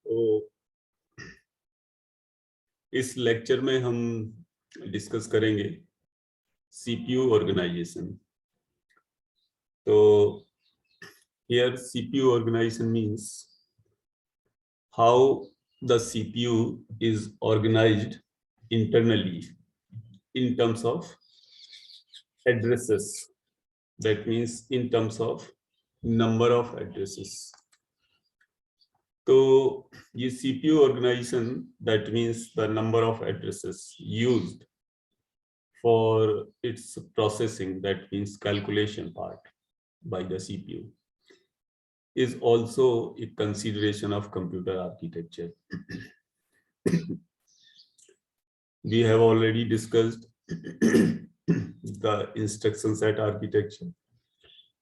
तो इस लेक्चर में हम डिस्कस करेंगे सीपीयू ऑर्गेनाइजेशन। तो here CPU organization means how the CPU is organized internally in terms of addresses. That means in terms of number of addresses. तो ये CPU organization, that means the number of addresses used for its processing, that means calculation part by the CPU, is also a consideration of computer architecture. We have already discussed the instruction set architecture,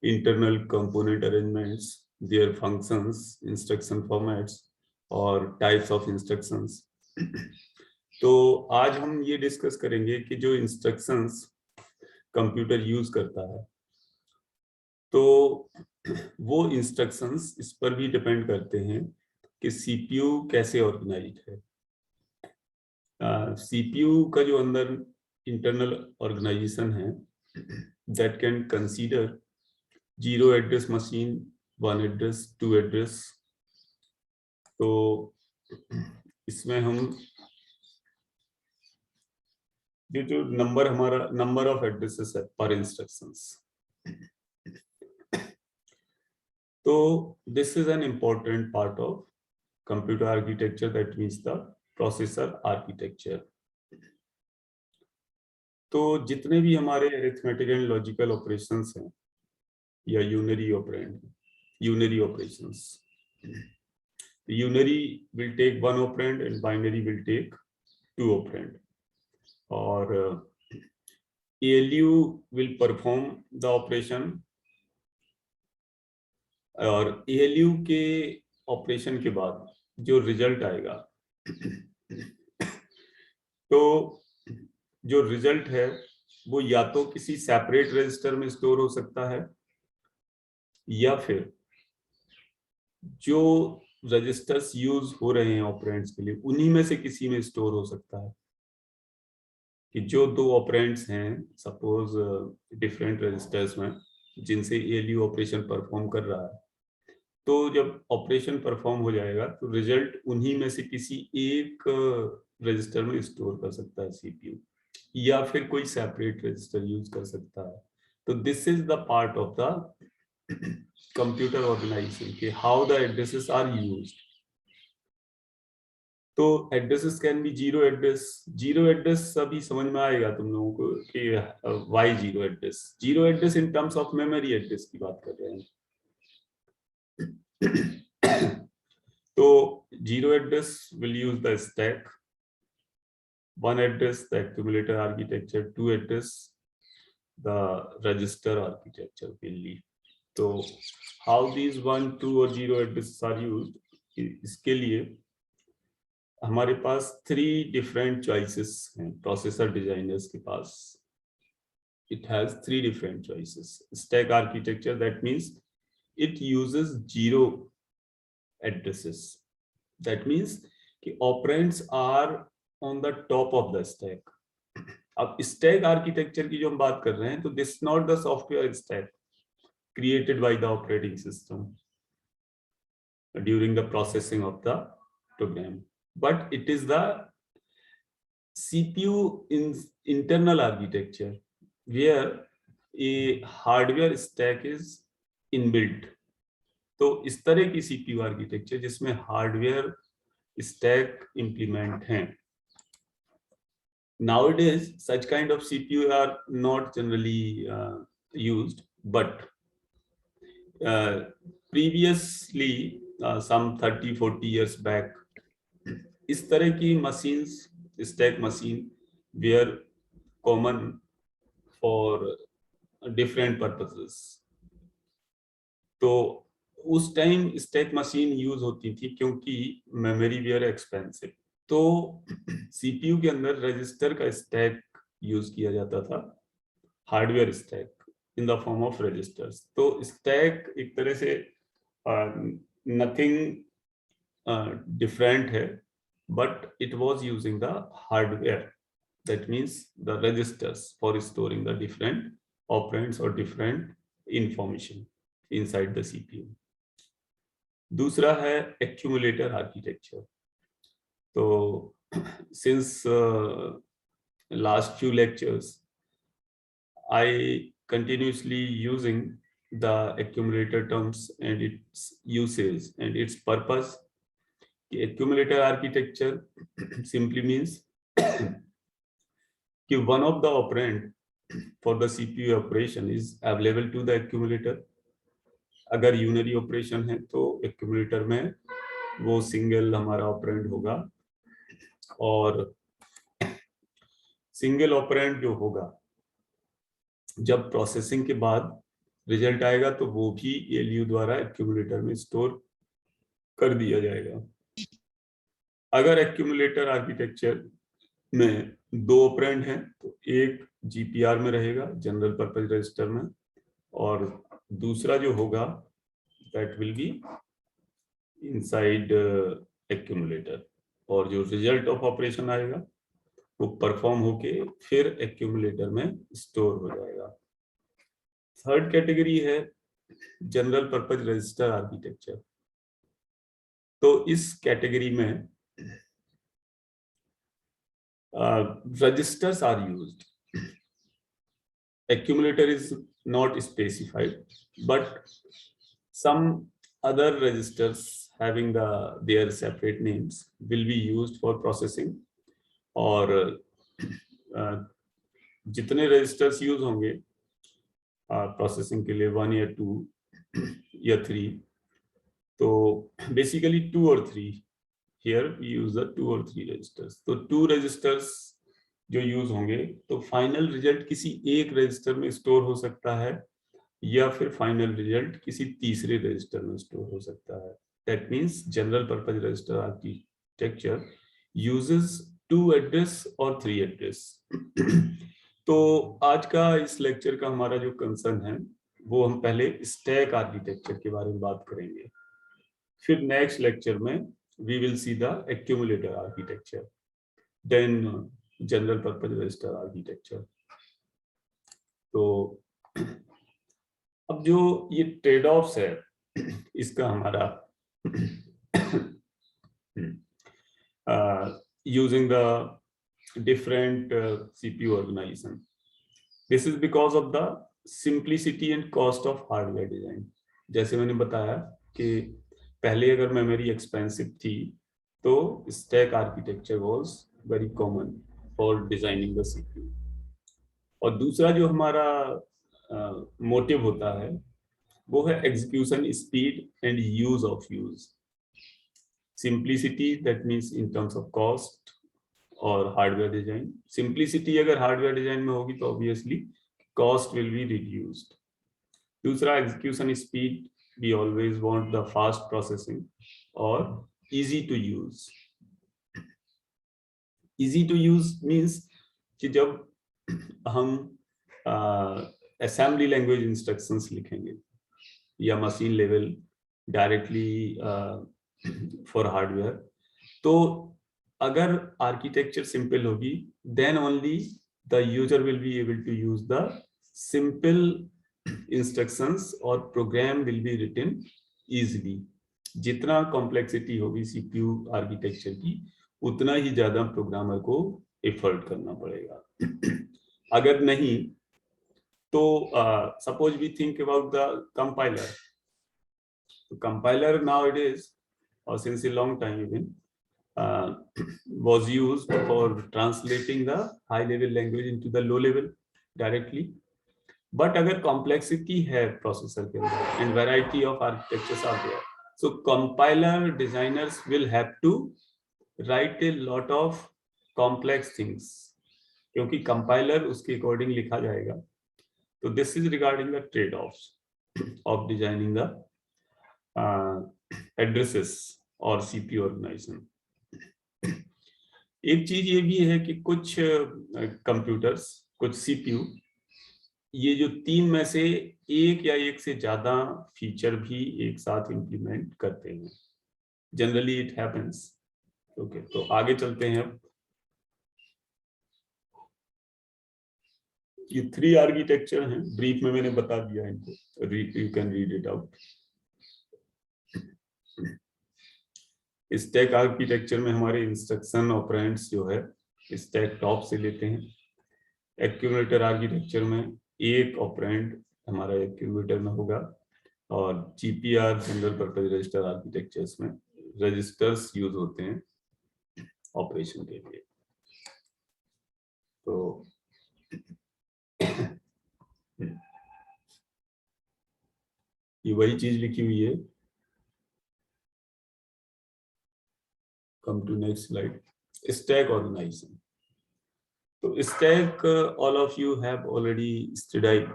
internal component arrangements, their functions, instruction formats और types of instructions. तो आज हम ये discuss करेंगे कि जो instructions computer use करता है, तो वो इंस्ट्रक्शंस इस पर भी डिपेंड करते हैं कि सीपीयू कैसे ऑर्गेनाइज्ड है। सीपीयू का जो अंदर इंटरनल ऑर्गेनाइजेशन है, that can consider 0 address machine, 1 address, 2 address. तो इसमें हम ये जो नंबर हमारा नंबर ऑफ एड्रेसेस है पर इंस्ट्रक्शंस, तो this is an important part of computer architecture, that means the processor architecture. तो जितने भी हमारे अरिथमेटिक एंड लॉजिकल ऑपरेशंस हैं या unary operand, unary operations, unary will take 1 operand and binary will take 2 operand, और ALU will perform the operation, और ALU के operation के बाद जो रिजल्ट आएगा, तो जो रिजल्ट है वो या तो किसी सेपरेट रजिस्टर में स्टोर हो सकता है, या फिर जो रजिस्टर्स यूज हो रहे हैं ऑपरेंड्स के लिए उन्हीं में से किसी में स्टोर हो सकता है। कि जो 2 ऑपरेंड्स हैं सपोज डिफरेंट रजिस्टर्स में जिनसे ALU ऑपरेशन परफॉर्म कर रहा है, तो जब ऑपरेशन परफॉर्म हो जाएगा तो रिजल्ट उन्हीं में से किसी एक रजिस्टर में स्टोर कर सकता है सीपीयू, या फिर कोई सेपरेट रजिस्टर यूज कर सकता है। तो this is the part of the computer organisation कि how the addresses are used. तो addresses can be 0 address. 0 address अभी समझ में आएगा तुम लोगों को कि why 0 address. 0 address in terms of memory address की बात कर रहे हैं। तो 0 address will use the stack, 1 address the accumulator architecture, 2 address the register architecture will leave. तो how these 1, 2 और 0 addresses are used, इसके लिए हमारे पास 3 different choices हैं प्रोसेसर डिजाइनर्स के पास। It has 3 different choices. Stack architecture, that means it uses 0 addresses. That means कि operands are on the top of the stack. अब stack architecture की जो हम बात कर रहे हैं, तो this is not the software stack created by the operating system during the processing of the program, but it is the CPU in internal architecture where a hardware stack is inbuilt. तो इस तरह की CPU architecture जिसमें hardware stack implement हैं। Nowadays such kind of CPU are not generally used, but previously some 30-40 years back इस तरह की machines, stack machine were common for different purposes. तो उस टाइम स्टैक मशीन यूज होती थी क्योंकि मेमोरी वेयर एक्सपेंसिव। तो सीपीयू के अंदर रजिस्टर का स्टैक यूज किया जाता था, hardware stack in the form of registers. तो स्टैक एक तरह से नथिंग different है, but it was using the hardware, that means the registers for storing the different operands or different information inside the CPU. दूसरा है accumulator architecture. तो since last few lectures I continuously using the accumulator terms and its usage and its purpose. Accumulator architecture simply means कि one of the operand for the CPU operation is available to the accumulator. अगर unary operation है तो accumulator में वो single हमारा operand होगा, और single operand जो होगा जब प्रोसेसिंग के बाद रिजल्ट आएगा तो वो भी ALU द्वारा accumulator में स्टोर कर दिया जाएगा. अगर accumulator आर्किटेक्चर में दो ऑपरेंड हैं तो एक GPR में रहेगा, जनरल पर्पस रजिस्टर में, और दूसरा जो होगा that will be inside accumulator, और जो रिजल्ट ऑफ ऑपरेशन आएगा वो परफॉर्म होके फिर accumulator में स्टोर हो जाएगा. थर्ड कैटेगरी है जनरल पर्पस रजिस्टर आर्किटेक्चर. तो इस कैटेगरी में registers are used. Accumulator is not specified, but some other registers having their separate names will be used for processing. और जितने registers use होंगे processing के लिए 1 या 2 या 3, तो basically 2 or 3. Here we use the 2 or 3 registers. तो 2 registers जो यूज होंगे तो फाइनल रिजल्ट किसी एक रजिस्टर में स्टोर हो सकता है या फिर फाइनल रिजल्ट किसी तीसरे रजिस्टर में स्टोर हो सकता है. That means general purpose register architecture uses 2 address और 3 एड्रेस. तो आज का इस लेक्चर का हमारा जो कंसर्न है वो हम पहले स्टैक आर्किटेक्चर के बारे में बात करेंगे. फिर नेक्स्ट लेक्चर में we will see the accumulator architecture, then general purpose register architecture. तो अब जो ये ट्रेड ऑफ्स है इसका हमारा using the different CPU organization. This is because of the simplicity and cost of hardware design. जैसे मैंने बताया कि पहले अगर मेमोरी एक्सपेंसिव थी तो stack architecture was very common for designing the CPU. और दूसरा जो हमारा मोटिव होता है वो है execution speed and use of use. Simplicity that means in terms of cost और हार्डवेयर डिजाइन. सिंप्लिसिटी अगर हार्डवेयर डिजाइन में होगी तो obviously cost will be reduced. दूसरा execution speed, we always want the fast processing or easy to use. Easy to use means कि जब हम assembly language instructions लिखेंगे या machine level directly for hardware, तो अगर architecture simple होगी then only the user will be able to use the simple instructions और program will be written easily. जितना कॉम्प्लेक्सिटी होगी CPU आर्किटेक्चर की उतना ही ज्यादा प्रोग्रामर को एफर्ट करना पड़ेगा. अगर नहीं तो suppose we think about the compiler. तो compiler nowadays or since a long time even was used for translating the high level language into the low level directly. But अगर कॉम्प्लेक्सिटी है processor के अंदर and variety of architectures are there, so compiler designers will have to write a lot of complex things, क्योंकि compiler उसके according लिखा जाएगा. तो this is regarding the trade offs of designing the addresses और CPU organization. एक चीज ये भी है कि कुछ कंप्यूटर्स, कुछ सीपीयू ये जो 3 में से एक या एक से ज्यादा फीचर भी एक साथ इंप्लीमेंट करते हैं. Generally it happens. ओके, तो आगे चलते हैं। अब ये 3 आर्किटेक्चर हैं, ब्रीफ में मैंने बता दिया इनको, you can read it out. Stack architecture में हमारे इंस्ट्रक्शन ऑपरेंड्स जो है स्टैक टॉप से लेते हैं। एक्यूमुलेटर आर्किटेक्चर में एक ऑपरेंड हमारा एक्यूमुलेटर में होगा, और GPR general purpose register architectures में रजिस्टर्स यूज होते हैं ऑपरेशन के लिए। तो ये वही चीज लिखी हुई है। Come to next slide, stack organisation. तो stack all of you have already studied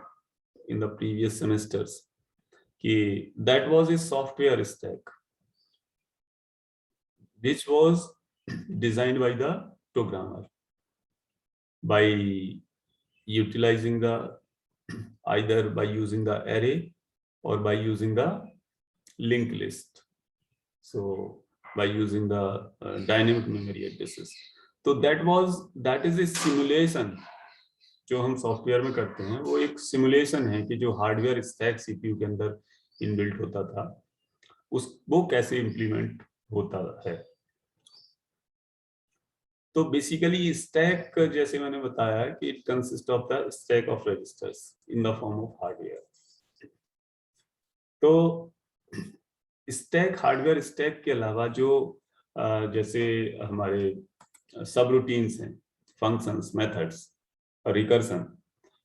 in the previous semesters कि that was a software stack which was designed by the programmer by utilizing the either by using the array or by using the linked list, so by using the dynamic memory addresses. तो that is a simulation जो हम software में करते हैं, वो एक simulation है कि जो हार्डवेयर स्टैक सीपीयू के अंदर इनबिल्ट होता था वो कैसे इंप्लीमेंट होता है। तो बेसिकली स्टैक जैसे मैंने बताया कि it consist of the stack of registers in the form of hardware. तो स्टैक हार्डवेयर स्टैक के अलावा जो जैसे हमारे सब रूटीन्स हैं, फंक्शंस, मेथड्स और रिकर्सन,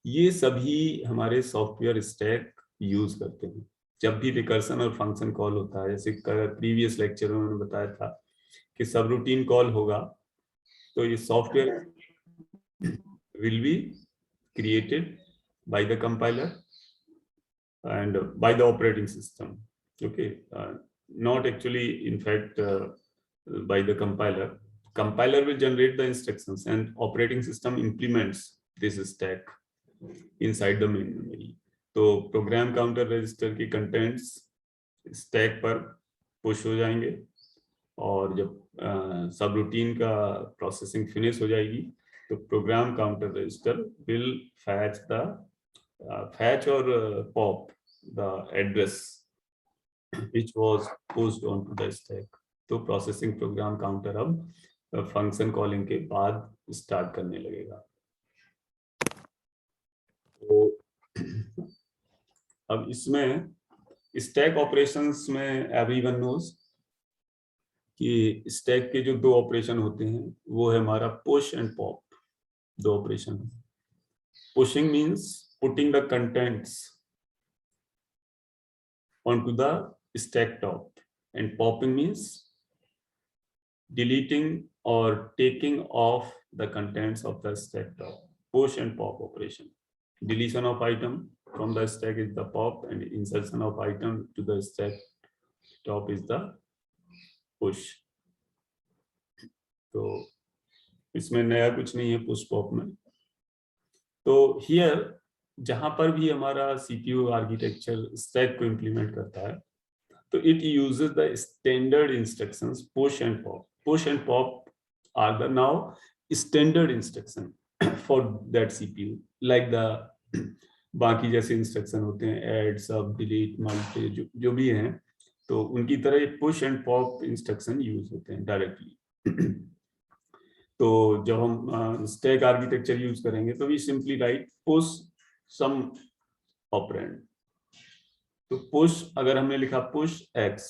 ये सभी हमारे सॉफ्टवेयर स्टैक यूज करते हैं। जब भी रिकर्सन और फंक्शन कॉल होता है, जैसे प्रीवियस लेक्चर में मैंने बताया था कि सब रूटीन कॉल होगा, तो ये software will be created by the compiler and by the operating system. Okay, not actually in fact by the compiler. Compiler will generate the instructions and operating system implements this stack inside the main memory. तो program counter register की contents stack पर push हो जाएंगे, और जब सब routine का processing finish हो जाएगी तो program counter register will fetch or pop the address which was pushed onto the stack. तो प्रोसेसिंग प्रोग्राम काउंटर अब फंक्शन कॉलिंग के बाद स्टार्ट करने लगेगा। तो अब इसमें स्टैक ऑपरेशंस में एवरीवन नोज कि स्टैक के जो 2 ऑपरेशन होते हैं वो है हमारा push and pop. 2 operation. Pushing means putting the contents onto the stack top, and popping means deleting or taking off the contents of the stack top. Push and pop operation. Deletion of item from the stack is the pop, and insertion of item to the stack top is the push. तो इसमें नया कुछ नहीं है push pop में। तो here जहां पर भी हमारा सीपीयू आर्किटेक्चर स्टैक को इंप्लीमेंट करता है तो it uses the standard instructions push and pop. Push and pop are the now standard instruction for that CPU, like the बाकी जैसे इंस्ट्रक्शन होते हैं ऐड, सब, डिलीट, मल्टी, जो भी हैं, तो उनकी तरह push and pop instruction use होते हैं डायरेक्टली। तो जब हम स्टैक आर्किटेक्चर यूज करेंगे तो we simply write push some operand. तो पुश अगर हमने लिखा पुश x,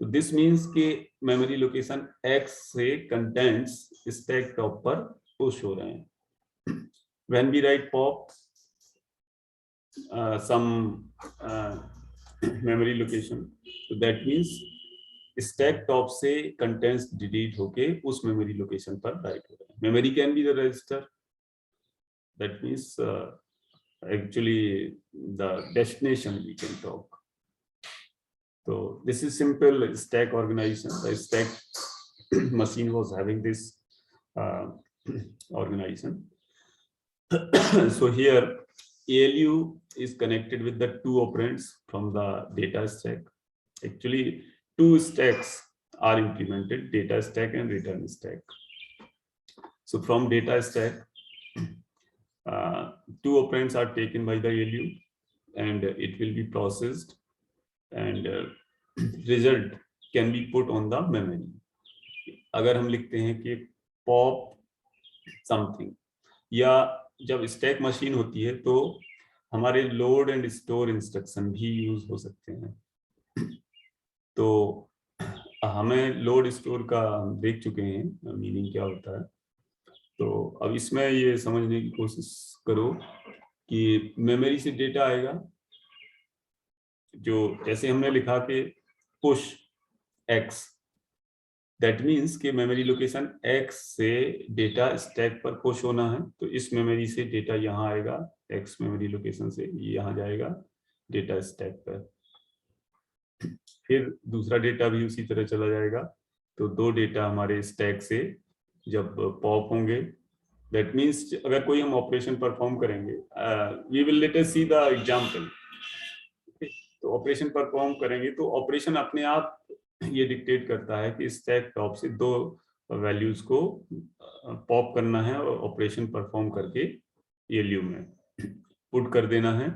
तो दिस मींस कि मेमोरी लोकेशन x से कंटेंट्स स्टैक टॉप पर पुश हो रहे हैं। When we write pop some memory location, तो दैट मींस स्टैक टॉप से कंटेंट्स डिलीट होके उस मेमोरी लोकेशन पर राइट हो रहे हैं। Memory can be the register, that means actually the destination we can talk. So this is simple stack organization. The stack machine was having this organization. So here ALU is connected with the 2 operands from the data stack. Actually 2 stacks are implemented, data stack and return stack. So from data stack, two operands are taken by the ALU and it will be processed and result can be put on the memory. अगर हम लिखते हैं कि pop something, या जब stack machine होती है तो हमारे लोड एंड स्टोर इंस्ट्रक्शन भी यूज हो सकते हैं. तो हमें लोड स्टोर का देख चुके हैं मीनिंग क्या होता है. तो अब इसमें ये समझने की कोशिश करो कि मेमोरी से डेटा आएगा, जो जैसे हमने लिखा कि पुश एक्स, दैट मीन्स कि मेमोरी लोकेशन एक्स से डेटा स्टैक पर पुश होना है. तो इस मेमोरी से डेटा यहाँ आएगा, एक्स मेमोरी लोकेशन से यहाँ जाएगा डेटा स्टैक पर. फिर दूसरा डेटा भी उसी तरह चला जाएगा. तो दो डेटा हमारे स्टैक से जब पॉप होंगे, दैट मीन्स अगर कोई हम ऑपरेशन परफॉर्म करेंगे, we will let us see the example. तो ऑपरेशन परफॉर्म करेंगे तो ऑपरेशन अपने आप ये डिक्टेट करता है कि स्टैक टॉप से दो वैल्यूज को पॉप करना है और ऑपरेशन परफॉर्म करके ALU में पुट कर देना है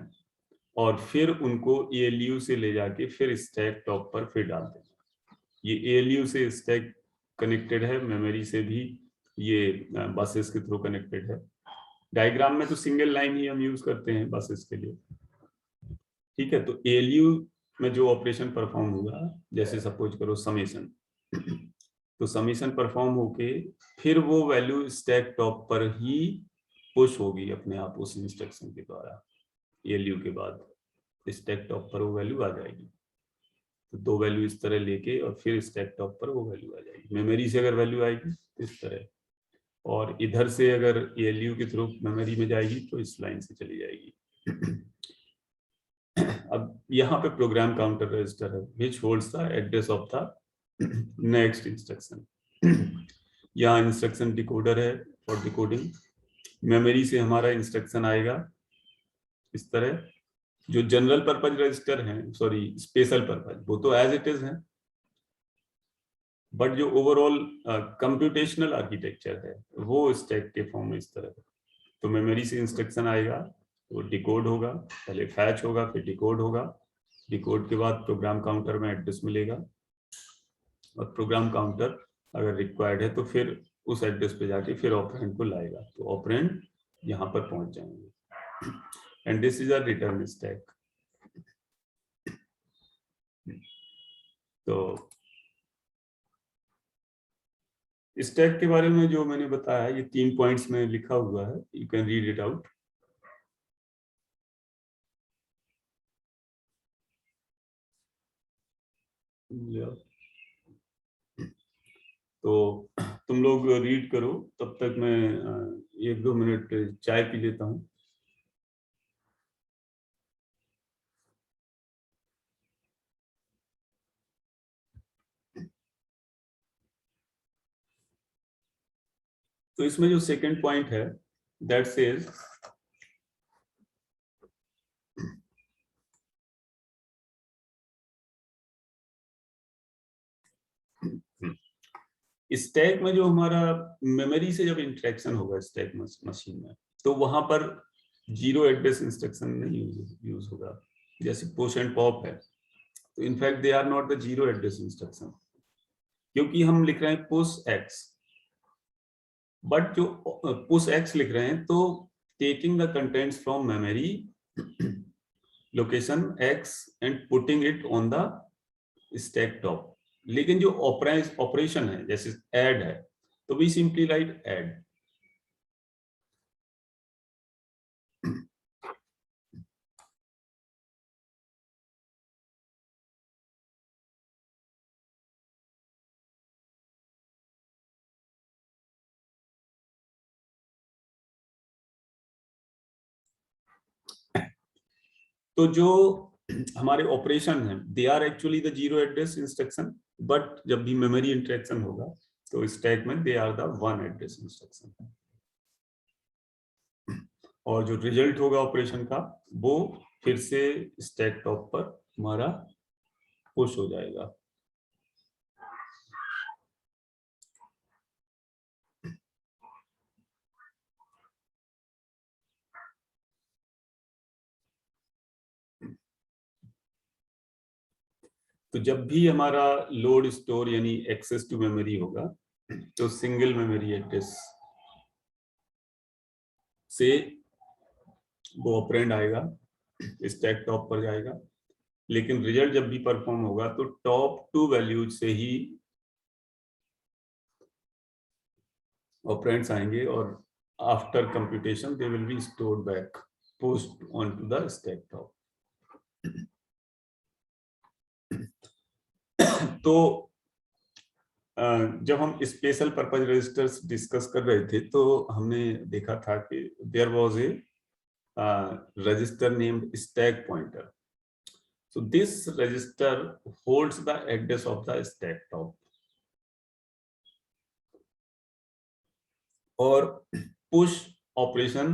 और फिर उनको ALU से ले जाके फिर स्टैक टॉप पर फिर डाल देना. ये ALU से स्टैक कनेक्टेड है, मेमोरी से भी ये बसेस के थ्रू कनेक्टेड है. डायग्राम में तो सिंगल लाइन ही हम यूज करते हैं बसेस के लिए, ठीक है. तो ALU में जो ऑपरेशन परफॉर्म होगा, जैसे सपोज करो समेशन, तो समेशन परफॉर्म होके फिर वो वैल्यू स्टैक टॉप पर ही पुश होगी अपने आप उस इंस्ट्रक्शन के द्वारा. ALU के बाद स्टैक टॉप पर वो वैल्यू आ जाएगी. तो दो वैल्यू इस तरह लेके और फिर स्टैक टॉप पर वो वैल्यू आ जाएगी. मेमोरी से अगर वैल्यू आएगी इस तरह, और इधर से अगर ALU के थ्रू मेमोरी में जाएगी तो इस लाइन से चली जाएगी. अब यहाँ पे प्रोग्राम काउंटर रजिस्टर है which holds the address of the next instruction. यहाँ इंस्ट्रक्शन डिकोडर है फॉर डिकोडिंग. मेमोरी से हमारा इंस्ट्रक्शन आएगा इस तरह. जो जनरल पर्पज रजिस्टर हैं, सॉरी स्पेशल पर्पज, वो तो एज इट इज है, बट जो ओवरऑल कंप्यूटेशनल आर्किटेक्चर है वो स्टैक के फॉर्म में इस तरह है. तो मेमोरी से इंस्ट्रक्शन आएगा, वो डिकोड होगा, पहले फैच होगा फिर डिकोड होगा. डिकोड के बाद प्रोग्राम काउंटर में एड्रेस मिलेगा और प्रोग्राम काउंटर अगर रिक्वायर्ड है तो फिर उस एड्रेस पे जाके फिर ऑपरेंड को लाएगा. तो ऑपरेंड यहाँ पर पहुंच जाएंगे. And this is a return stack. तो स्टैक के बारे में जो मैंने बताया, ये 3 पॉइंट्स में लिखा हुआ है, you can read it out. तो तुम लोग रीड करो, तब तक मैं 1-2 मिनट चाय पी लेता हूँ. तो इसमें जो सेकंड पॉइंट है, दैट सेज स्टैक में जो हमारा मेमोरी से जब इंटरेक्शन होगा स्टैक मशीन में, तो वहां पर जीरो एड्रेस इंस्ट्रक्शन नहीं यूज होगा. जैसे पुश एंड पॉप है, तो in fact they are not the zero address instruction, क्योंकि हम लिख रहे हैं पुश एक्स. बट जो पुश एक्स लिख रहे हैं तो taking the contents from memory location x and putting it on the stack top. लेकिन जो ऑपरेशन है जैसे ऐड है, तो वी सिंपली राइट ऐड. तो जो हमारे ऑपरेशन है, they are actually the zero address instruction, but जब भी मेमोरी इंटरेक्शन होगा तो स्टैक में they are the one address instruction. और जो रिजल्ट होगा ऑपरेशन का, वो फिर से स्टैक टॉप पर हमारा पुश हो जाएगा. तो जब भी हमारा लोड स्टोर यानी एक्सेस टू मेमोरी होगा तो सिंगल मेमोरी एड्रेस से वो ऑपरेंड आएगा, स्टैक टॉप पर जाएगा, लेकिन रिजल्ट जब भी परफॉर्म होगा तो टॉप 2 वैल्यूज से ही ऑपरेंड्स आएंगे और after computation they will be stored back post on to the stack top. तो जब हम स्पेशल पर्पज रजिस्टर्स डिस्कस कर रहे थे तो हमने देखा था कि there was a register named stack pointer. So this register holds the address of the stack top. और push operation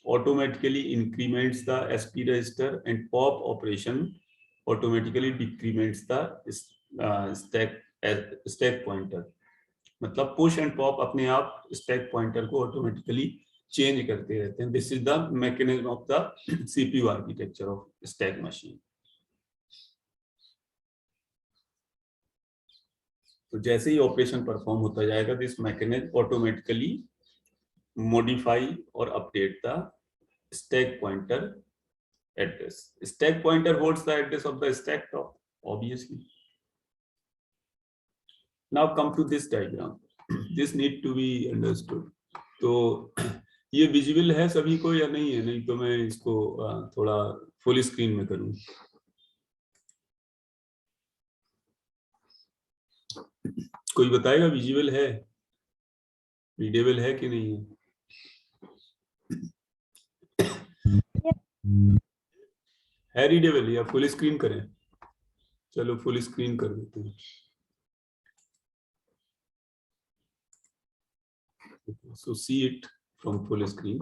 automatically increments the SP register and pop operation automatically decrements the stack pointer. मतलब push and pop अपने आप stack pointer को automatically change करते रहते हैं. This is the mechanism of the CPU architecture of stack machine. तो जैसे ही operation perform होता जाएगा दिस मैकेनिज्म ऑटोमेटिकली मॉडिफाई और update the stack pointer address. Stack pointer holds the address of the stack top obviously. Now come to this diagram. This need to be understood. तो ये visual है सभी को या नहीं है? नहीं तो मैं इसको थोड़ा फुल स्क्रीन में करूं. कोई बताएगा विजुअल है, रीडेबल है कि नहीं है? है रीडेबल या फुल स्क्रीन करें? चलो फुल स्क्रीन कर देते हैं. So see it from full screen.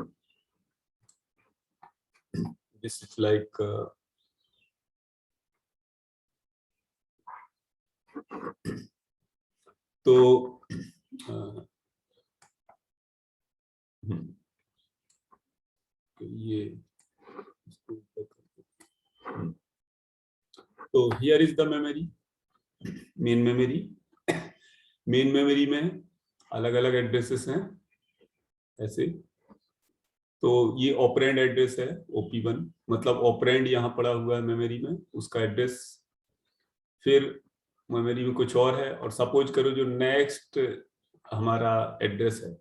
This is like तो ये तो here is the memory, main memory. Main memory में अलग अलग एड्रेसेस हैं ऐसे. तो ये ऑपरेंड एड्रेस है OP1, मतलब ऑपरेंड यहाँ पड़ा हुआ है मेमोरी में, उसका एड्रेस. फिर मेमोरी में कुछ और है और सपोज करो जो नेक्स्ट हमारा एड्रेस है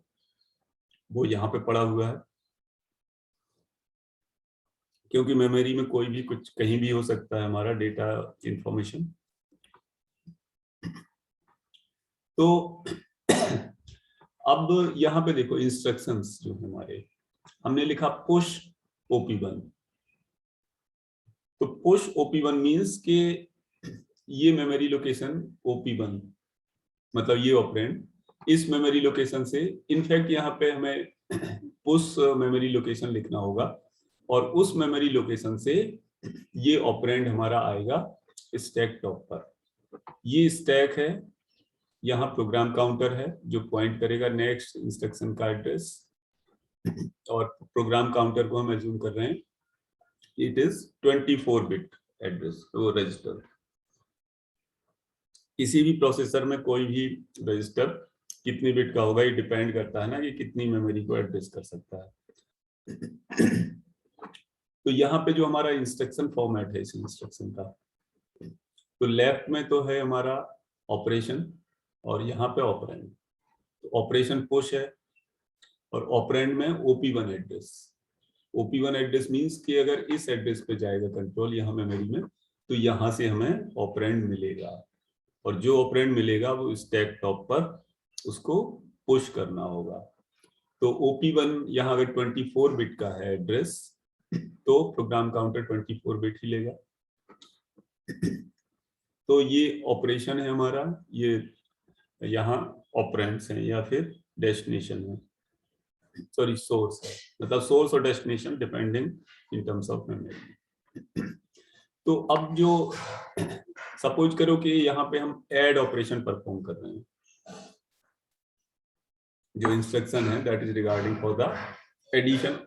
वो यहाँ पे पड़ा हुआ है, क्योंकि मेमोरी में कोई भी कुछ कहीं भी हो सकता है हमारा डेटा इंफॉर्मेशन. तो अब यहाँ पे देखो इंस्ट्रक्शंस जो हमारे, हमने लिखा पुश OP1. तो पुश OP1 मींस कि ये मेमोरी लोकेशन OP1 मतलब ये ऑपरेंड इस मेमोरी लोकेशन से, इनफैक्ट यहाँ पे हमें पुश मेमोरी लोकेशन लिखना होगा और उस मेमोरी लोकेशन से ये ऑपरेंड हमारा आएगा स्टैक टॉप पर. ये स्टैक है, यहाँ प्रोग्राम काउंटर है जो पॉइंट करेगा नेक्स्ट इंस्ट्रक्शन का एड्रेस, और प्रोग्राम काउंटर को हम एज्यूम कर रहे हैं इट इज 24 बिट एड्रेस वो रजिस्टर. किसी भी प्रोसेसर में कोई भी रजिस्टर कितनी बिट का होगा ये डिपेंड करता है ना कि कितनी मेमोरी को एड्रेस कर सकता है. तो यहाँ पे जो हमारा इंस्ट्रक्शन फॉर्मेट है इस इंस्ट्रक्शन का, तो लेफ्ट में तो है हमारा ऑपरेशन और यहाँ पे ऑपरेंड. तो ऑपरेशन पुश है और ऑपरेंड में OP1 address. OP1 address means कि अगर इस एड्रेस पे जाएगा कंट्रोल यहाँ मेमोरी में तो यहाँ से हमें ऑपरेंड मिलेगा और जो ऑपरेंड मिलेगा वो स्टैक टॉप पर उसको पुश करना होगा. तो OP1 यहाँ अगर 24 बिट का है एड्रेस तो प्रोग्राम काउंटर 24 बिट ही लेगा. तो ये ऑपरेशन है हमारा, ये यहाँ ऑपरेंड्स हैं या फिर डेस्टिनेशन है, सॉरी सोर्स है, मतलब सोर्स और destination depending in terms of memory. तो अब जो सपोज करो कि यहाँ पे हम ऐड ऑपरेशन परफॉर्म कर रहे हैं, जो इंस्ट्रक्शन है that is regarding for the addition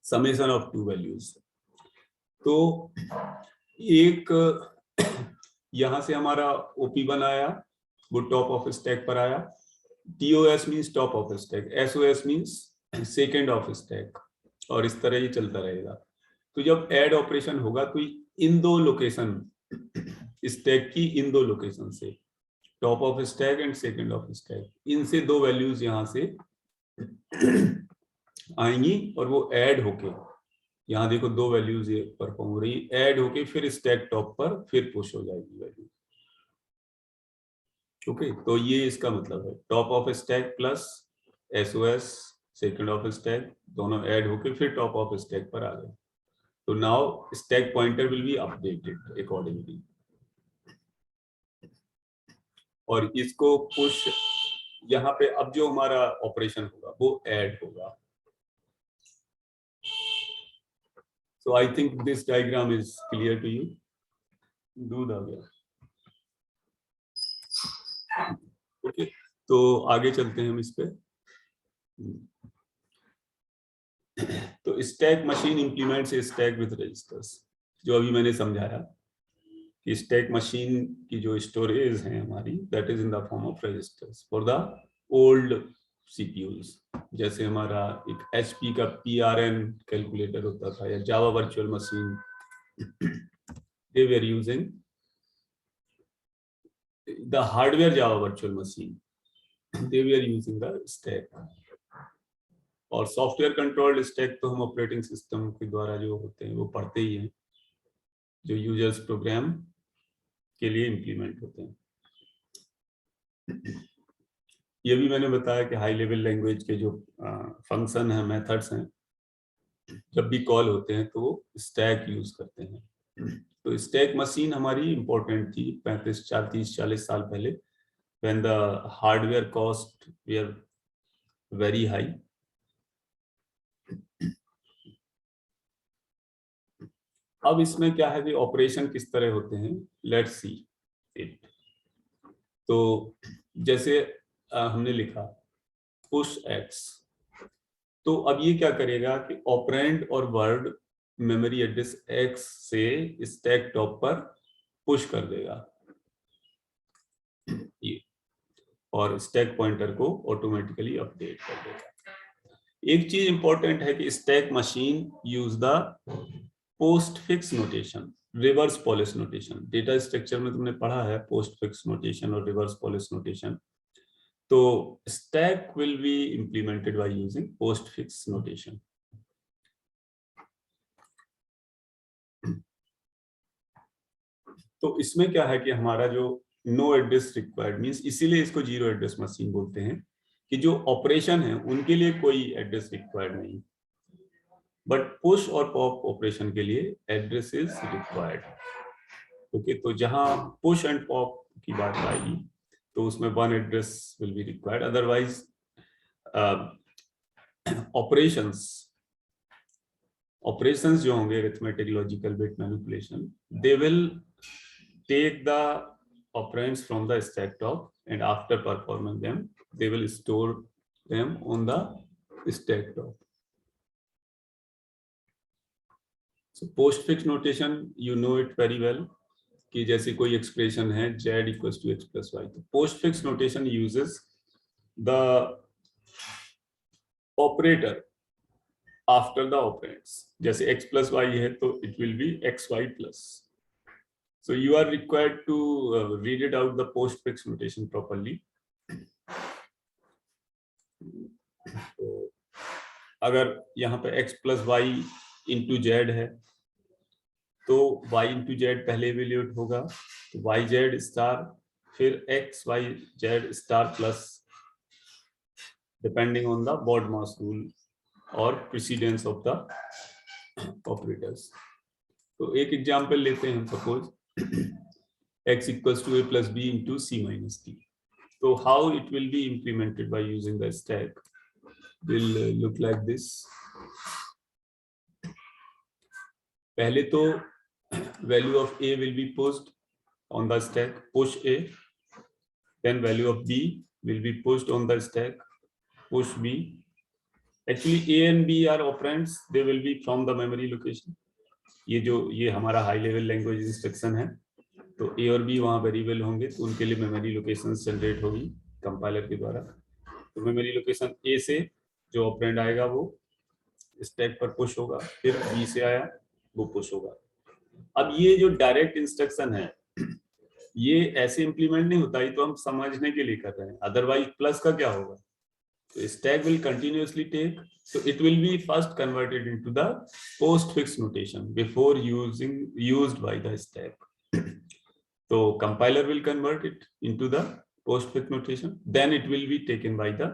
summation of 2 values. तो एक यहां से हमारा OP1 आया, वो टॉप ऑफ स्टैक पर आया। TOS means top of stack, SOS means second of stack, और इस तरह ही चलता रहेगा। तो जब ऐड ऑपरेशन होगा तो इन दो लोकेशन, स्टैक की इन दो लोकेशन से, top of stack and second of stack, इनसे दो वैल्यूज यहां से आएंगी और वो ऐड होके, यहाँ देखो दो वैल्यूज ये परफॉर्म हो रही, ऐड होके फिर स्टैक टॉप पर फिर पुश हो जाएगी वैल्यू। ओके, तो ये इसका मतलब है, top of stack plus SOS second of stack दोनों ऐड होके फिर टॉप ऑफ स्टैक पर आ गए। तो now stack pointer will be updated accordingly, और इसको पुश, यहाँ पे अब जो हमारा ऑपरेशन होगा वो ऐड होगा। So I think this diagram is clear to you. दूध आ गया। ओके, तो आगे चलते हैं हम इस पे। तो stack machine implements stack with registers, जो अभी मैंने समझाया कि स्टैक मशीन की जो स्टोरेज है हमारी, that is in the form of registers for the old CPUs। जैसे हमारा एक HP का PRN कैलकुलेटर होता था, या Java virtual machine, they were using the hardware Java virtual machine, they were using the stack। और सॉफ्टवेयर कंट्रोल्ड स्टैक तो हम ऑपरेटिंग सिस्टम के द्वारा जो होते हैं वो पढ़ते ही हैं, जो यूजर्स प्रोग्राम के लिए इंप्लीमेंट होते हैं। ये भी मैंने बताया कि हाई लेवल लैंग्वेज के जो फंक्शन हैं, मेथड्स हैं, जब भी कॉल होते हैं तो वो स्टैक यूज करते हैं। तो स्टैक मशीन हमारी इंपॉर्टेंट थी 30-40 साल पहले, when the hardware cost were very high. अब इसमें क्या है कि ऑपरेशन किस तरह होते हैं, लेट्स सी इट। तो जैसे हमने लिखा पुश X, तो अब ये क्या करेगा कि ऑपरेंड और वर्ड मेमोरी एड्रेस X से स्टैक टॉप पर पुश कर देगा ये, और स्टैक पॉइंटर को ऑटोमेटिकली अपडेट कर देगा। एक चीज इंपॉर्टेंट है कि stack machine use the post fix notation, reverse Polish notation. Data structure में तुमने पढ़ा है पोस्ट फिक्स नोटेशन और रिवर्स पॉलिश नोटेशन। तो stack will be implemented by using post fix notation. तो इसमें क्या है कि हमारा जो नो एड्रेस रिक्वायर्ड मींस, इसीलिए इसको जीरो एड्रेस मशीन बोलते हैं, कि जो ऑपरेशन है उनके लिए कोई एड्रेस रिक्वायर्ड नहीं, बट पुश और पॉप ऑपरेशन के लिए एड्रेस इज रिक्वायर्ड। ओके, तो जहां पुश एंड पॉप की बात आएगी तो उसमें one address will be required, otherwise operations जो होंगे arithmetic, logical, bit manipulation, they will take the operands from the stack top and after performing them they will store them on the stack top. So postfix notation, you know it very well, कि जैसे कोई expression है z equals to x plus y, तो postfix notation uses the operator after the operands। जैसे x plus y है तो it will be xy plus। So you are required to read it out the postfix notation properly। तो अगर यहाँ पे x plus y into z है तो y into z पहले इवेल्यूएट होगा, तो वाई जेड स्टार, फिर x y z star plus, depending on the BODMAS rule और प्रेसिडेंस ऑफ द ऑपरेटर्स। तो एक एग्जांपल लेते हैं हम, suppose x equals to a plus b into c minus d. तो how it will be implemented by using the stack will look like this. पहले तो value of a will be pushed on the stack, push a, then value of b will be pushed on the stack, push b। Actually a and b are operands, they will be from the memory location, ये हमारा high level language instruction है, तो ए और B वहाँ variable होंगे, तो उनके लिए मेमोरी लोकेशन जनरेट होगी कंपाइलर के द्वारा। तो मेमोरी लोकेशन ए से जो ऑपरेंड आएगा वो स्टैक पर पुश होगा, फिर बी से आया वो पुश होगा। अब ये जो डायरेक्ट इंस्ट्रक्शन है ये ऐसे इंप्लीमेंट नहीं होता, ये तो हम समझने के लिए कर रहे हैं, अदरवाइज प्लस का क्या होगा, तो stack will continuously take, so it will be first converted into the postfix notation before used by the stack. So compiler will convert it into the postfix notation, then it will be taken by the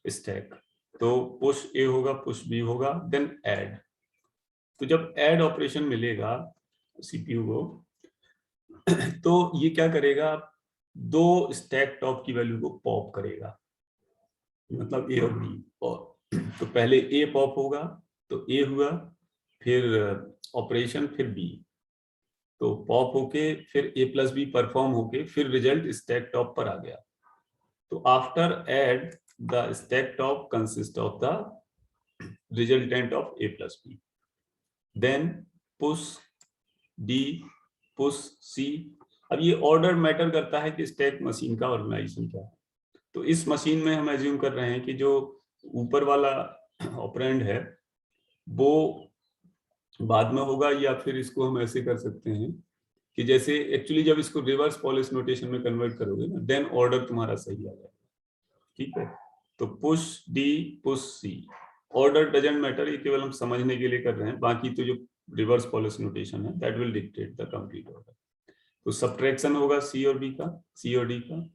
stack. तो push A होगा, push B होगा, then add. तो जब add operation मिलेगा CPU को, तो ये क्या करेगा, दो स्टैक टॉप की वैल्यू को पॉप करेगा, मतलब ए और बी, और तो पहले ए पॉप होगा, तो ए हुआ, फिर ऑपरेशन, फिर बी, तो पॉप होके फिर ए प्लस बी परफॉर्म होके फिर रिजल्ट स्टैक टॉप पर आ गया। तो after add the stack top consist of the resultant of a plus b, then push D, push c. अब ये ऑर्डर मैटर करता है कि स्टैक मशीन का ऑर्गेनाइजेशन क्या है। तो इस मशीन में हम एज्यूम कर रहे हैं कि जो ऊपर वाला ऑपरेंड है वो बाद में होगा, या फिर इसको हम ऐसे कर सकते हैं कि जैसे एक्चुअली जब इसको रिवर्स पॉलिश नोटेशन में कन्वर्ट करोगे ना, देन ऑर्डर तुम्हारा सही आ जाएगा, ठीक है। तो push D, push C, order doesn't matter, ये केवल हम समझने के लिए कर रहे हैं, बाकी तो जो रिवर्स पॉलिश नोटेशन है that will dictate the complete order. तो सब्ट्रैक्शन होगा सी और बी का, सी और डी का।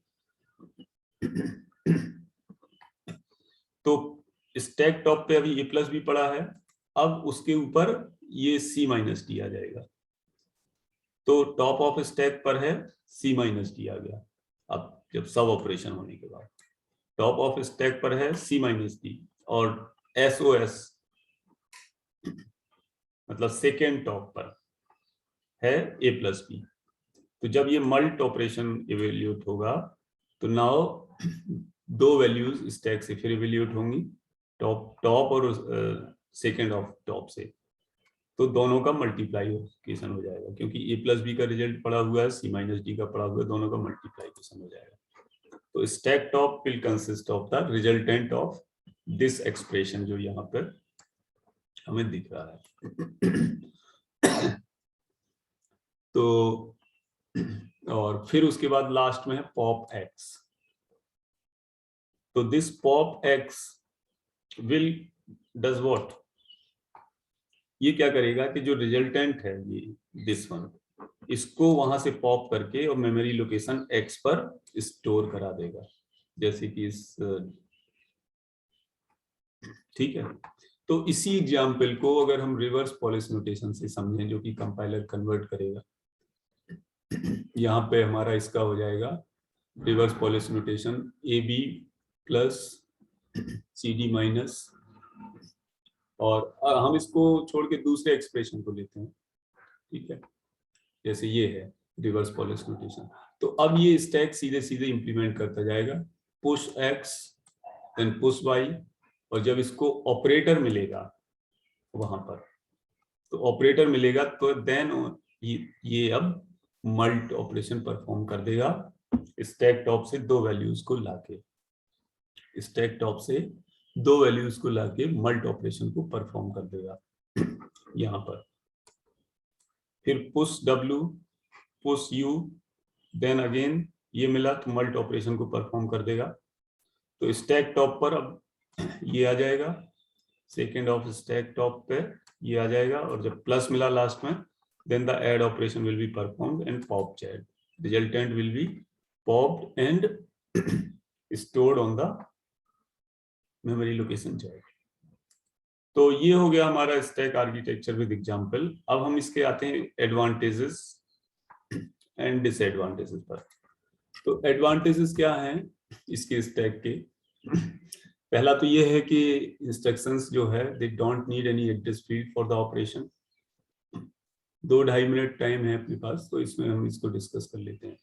तो स्टैक टॉप पे अभी ए प्लस बी पड़ा है, अब उसके ऊपर ये सी माइनस डी आ जाएगा, तो टॉप ऑफ स्टैक पर है सी माइनस डी आ गया। अब जब सब ऑपरेशन होने के बाद टॉप ऑफ स्टैक पर है सी माइनस डी, और एसओएस मतलब सेकेंड टॉप पर है ए प्लस बी। तो जब ये मल्ट ऑपरेशन इवेल्यूट होगा तो नाउ दो वैल्यूज स्टैक से फिर इवेल्यूट होंगी, टॉप और सेकेंड ऑफ टॉप से, तो दोनों का मल्टीप्लाइकेशन हो जाएगा, क्योंकि ए प्लस बी का रिजल्ट पड़ा हुआ है, सी माइनस डी का पड़ा हुआ है, दोनों का मल्टीप्लाइकेशन हो जाएगा। तो stack top will consist of the resultant of this expression जो यहाँ पर हमें दिख रहा है। तो और फिर उसके बाद लास्ट में है पॉप एक्स। तो this pop x will does what, ये क्या करेगा कि जो रिजल्टेंट है ये दिस वन, इसको वहां से पॉप करके और मेमोरी लोकेशन एक्स पर स्टोर करा देगा, जैसे कि इस, ठीक है। तो इसी एग्जाम्पल को अगर हम रिवर्स पॉलिश नोटेशन से समझें, जो कि कंपाइलर कन्वर्ट करेगा, यहाँ पे हमारा इसका हो जाएगा reverse Polish notation A B plus C D minus, और हम इसको छोड़ के दूसरे एक्सप्रेशन को लेते हैं, ठीक है, जैसे ये है रिवर्स पॉलिश नोटेशन। तो अब ये स्टैक सीधे सीधे इंप्लीमेंट करता जाएगा, push x then push y, और जब इसको ऑपरेटर मिलेगा वहां पर, तो ऑपरेटर मिलेगा तो देन ये अब मल्ट ऑपरेशन परफॉर्म कर देगा, स्टैक टॉप से दो वैल्यूज को लाके, स्टैक टॉप से दो वैल्यूज को लाके मल्ट ऑपरेशन को परफॉर्म कर देगा यहाँ पर। फिर push W, push U, then again ये मिला तो मल्ट ऑपरेशन को परफॉर्म कर देगा। तो स्टैक टॉप पर अब ये आ जाएगा, सेकेंड ऑफ स्टैक टॉप पे ये आ जाएगा, और जब प्लस मिला लास्ट में, then the add operation will be performed and pop Z. Resultant will be popped and stored on the memory location Z. तो ये हो गया हमारा स्टैक आर्किटेक्चर विद एग्जांपल। अब हम इसके आते हैं एडवांटेजेस एंड डिसएडवांटेजेस पर। तो एडवांटेजेस क्या हैं इसके स्टैक के? पहला तो ये है कि इंस्ट्रक्शंस जो है they don't need any address field for the operation. 2-2.5 minute time है अपने पास, तो इसमें हम इसको डिस्कस कर लेते हैं।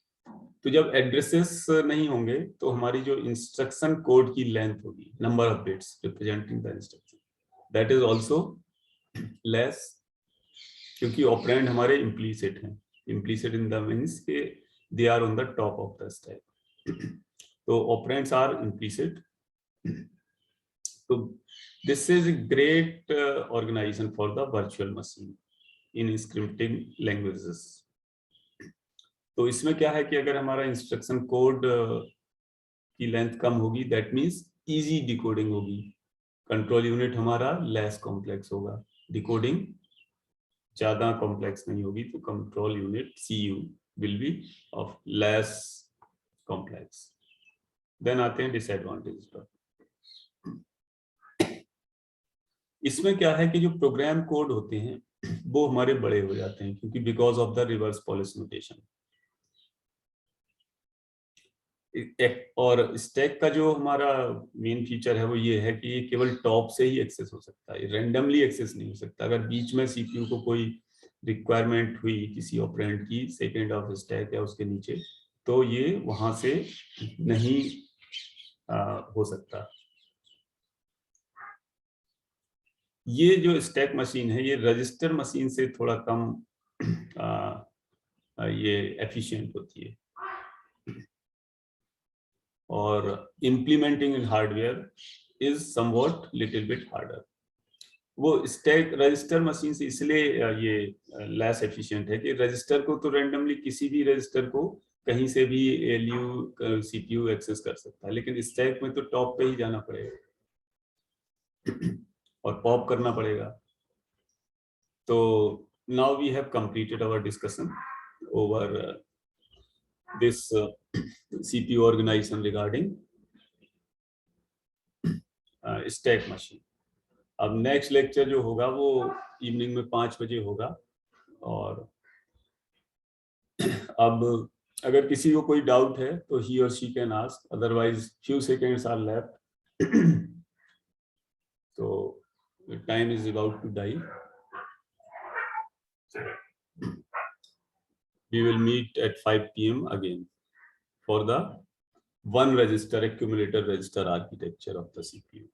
तो जब एड्रेसेस नहीं होंगे तो हमारी जो इंस्ट्रक्शन कोड की लेंथ होगी, number of bits representing the instruction, that is also less, क्योंकि ऑपरेंड हमारे इम्प्लीसिट हैं, इम्प्लीसिट इन द मीन्स के they are on the top of the stack. तो ऑपरेंड्स आर इम्प्लीसिट। तो this is a great organization for the virtual machine in scripting languages। तो इसमें क्या है कि अगर हमारा इंस्ट्रक्शन कोड की लेंथ कम होगी, दैट मीन्स इजी डिकोडिंग होगी। कंट्रोल यूनिट हमारा लेस कॉम्प्लेक्स होगा, डिकोडिंग ज्यादा कॉम्प्लेक्स नहीं होगी, तो control unit CU will be of less complex. Then आते हैं डिसएडवांटेज पर। इसमें क्या है कि जो प्रोग्राम कोड होते हैं वो हमारे बड़े हो जाते हैं, क्योंकि because of the reverse Polish notation. और स्टैक का जो हमारा मेन फीचर है वो ये है कि ये केवल टॉप से ही एक्सेस हो सकता है, रेंडमली एक्सेस नहीं हो सकता। अगर बीच में CPU को कोई रिक्वायरमेंट हुई किसी ऑपरेंड की सेकेंड ऑफ स्टैक या उसके नीचे, तो ये वहां से नहीं हो सकता। ये जो स्टैक मशीन है ये रजिस्टर मशीन से थोड़ा कम ये एफिशिएंट होती है, और implementing in hardware is somewhat little bit harder. वो स्टैक रजिस्टर मशीन से इसलिए ये लेस एफिशिएंट है कि रजिस्टर को तो रैंडमली किसी भी रजिस्टर को कहीं से भी ALU CPU एक्सेस कर सकता है, लेकिन स्टैक में तो टॉप पे ही जाना पड़ेगा और पॉप करना पड़ेगा। तो now we have completed our discussion over this CPU organization regarding stack machine। अब नेक्स्ट लेक्चर जो होगा वो इवनिंग में 5 बजे होगा। और अब अगर किसी को कोई डाउट है तो he or she can ask, otherwise few seconds are left। so the time is about to die। we will meet at 5 PM again for the one register accumulator register architecture of the CPU।